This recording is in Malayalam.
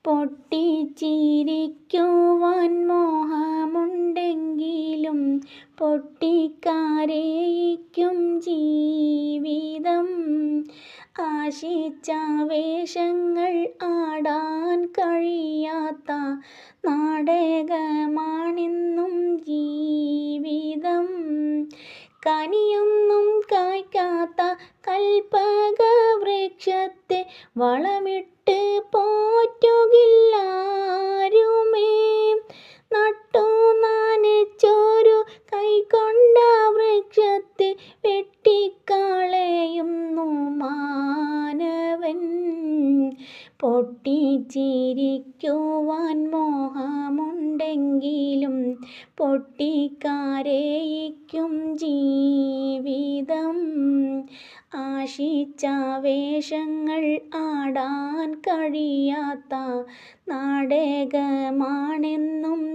പൊട്ടിച്ചിരിക്കുവാൻ മോഹമുണ്ടെങ്കിലും പൊട്ടിക്കരയിക്കും ജീവിതം. ആശിച്ച വേഷങ്ങൾ ആടാൻ കഴിയാത്ത നാടകമാണിന്നും ജീവിതം. കനിയൊന്നും കായ്ക്കാത്ത കൽപ്പകവൃക്ഷത്തെ വളമിട്ട് പോറ്റുകില്ലാരുമേ. നട്ടു നനച്ചൊരു കൈക്കൊണ്ട വൃക്ഷത്തെ വെട്ടിക്കളയുന്നു മാനവൻ. പൊട്ടിച്ചിരിക്കുവാൻ മോഹമുണ്ടെങ്കിലും പൊട്ടിക്കരയിക്കും ജീവിതം. ആശിച്ച വേഷങ്ങൾ ആടാൻ കഴിയാത്ത നാടകമാണെന്നും